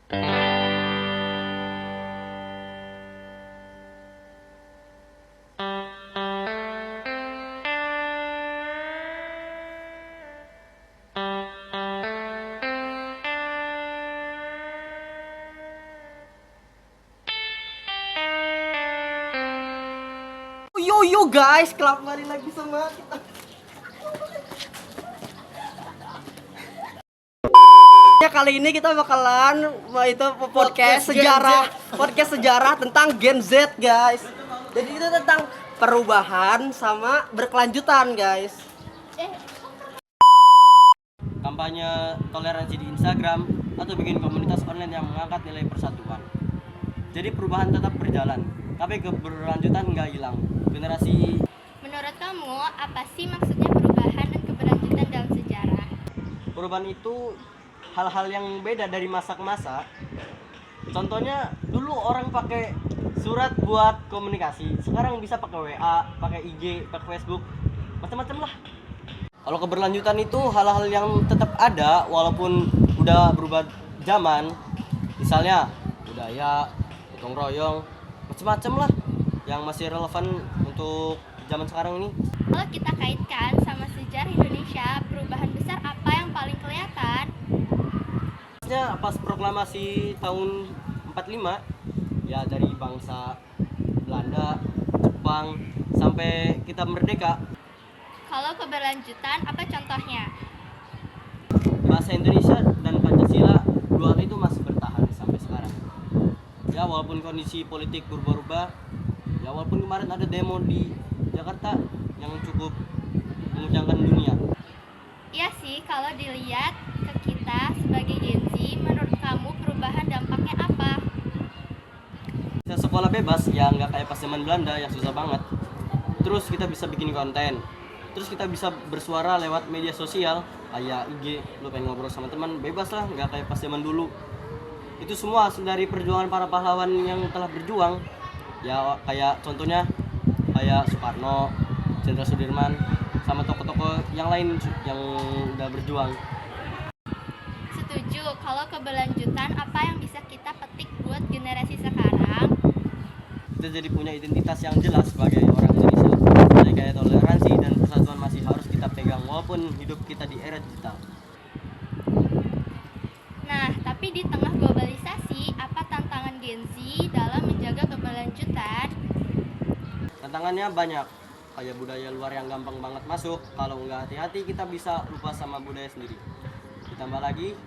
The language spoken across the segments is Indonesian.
Yo guys, kembali lagi sama kita. Ya, kali ini kita bakalan podcast sejarah tentang Gen Z guys. Jadi itu tentang perubahan sama berkelanjutan guys. Kampanye toleransi di Instagram atau bikin komunitas online yang mengangkat nilai persatuan. Jadi perubahan tetap berjalan, tapi keberlanjutan nggak hilang. Generasi. Menurut kamu, apa sih maksudnya perubahan dan keberlanjutan dalam sejarah? Perubahan itu hal-hal yang beda dari masa ke masa. Contohnya dulu orang pakai surat buat komunikasi, sekarang bisa pakai WA, pakai IG, pakai Facebook, macam-macam lah. Kalau keberlanjutan itu hal-hal yang tetap ada walaupun udah berubah zaman. Misalnya budaya, gotong royong, macam-macam lah yang masih relevan untuk zaman sekarang ini. Kalau kita kaitkan sama sejarah Indonesia, perubahan besar apa yang paling kelihatan? Pas proklamasi tahun 45, ya dari bangsa Belanda, Jepang sampai kita merdeka. Kalau keberlanjutan, apa contohnya? Bahasa Indonesia dan Pancasila, dua hal itu masih bertahan sampai sekarang. Ya walaupun kondisi politik berubah-ubah, ya walaupun kemarin ada demo di Jakarta yang cukup mengguncangkan dunia. Iya sih, kalau dilihat ke kita sebagai Gen Z, menurut kamu perubahan dampaknya apa? Kita sekolah bebas, ya nggak kayak pas zaman Belanda yang susah banget. Terus kita bisa bikin konten. Terus kita bisa bersuara lewat media sosial, kayak IG, lu pengen ngobrol sama teman, bebas lah, nggak kayak pas zaman dulu. Itu semua hasil dari perjuangan para pahlawan yang telah berjuang. Ya kayak contohnya kayak Soekarno, Jenderal Sudirman, sama tokoh-tokoh yang lain yang udah berjuang. Setuju, kalau keberlanjutan apa yang bisa kita petik buat generasi sekarang? Kita jadi punya identitas yang jelas sebagai orang Indonesia. Jadi kayak toleransi dan persatuan masih harus kita pegang walaupun hidup kita di era digital. Nah, tapi di tengah globalisasi, apa tantangan Gen Z dalam menjaga keberlanjutan? Tantangannya banyak, kayak budaya luar yang gampang banget masuk. Kalau nggak hati-hati kita bisa lupa sama budaya sendiri. Ditambah lagi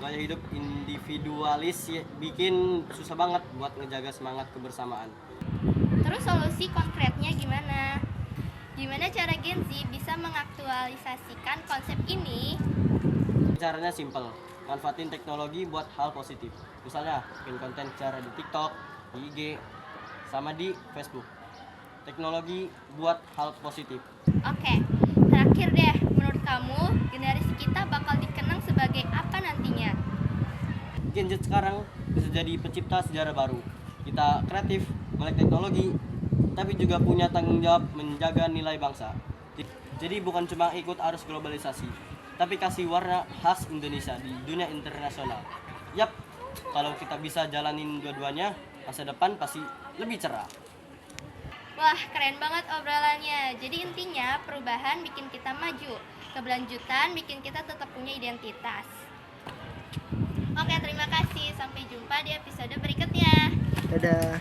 gaya hidup individualis bikin susah banget buat ngejaga semangat kebersamaan. Terus solusi konkretnya gimana? Gimana cara Gen Z bisa mengaktualisasikan konsep ini? Caranya simple, manfaatin teknologi buat hal positif. Misalnya bikin konten cara di TikTok, di IG, sama di Facebook. Teknologi buat hal positif. Oke, terakhir deh, menurut kamu generasi kita bakal dikenang sebagai apa nantinya? Gen Z sekarang bisa jadi pencipta sejarah baru. Kita kreatif, melek teknologi, tapi juga punya tanggung jawab menjaga nilai bangsa. Jadi bukan cuma ikut arus globalisasi, tapi kasih warna khas Indonesia di dunia internasional. Yap, kalau kita bisa jalanin dua-duanya, masa depan pasti lebih cerah. Wah, keren banget obrolannya. Jadi intinya perubahan bikin kita maju, keberlanjutan bikin kita tetap punya identitas. Oke, terima kasih. Sampai jumpa di episode berikutnya. Dadah.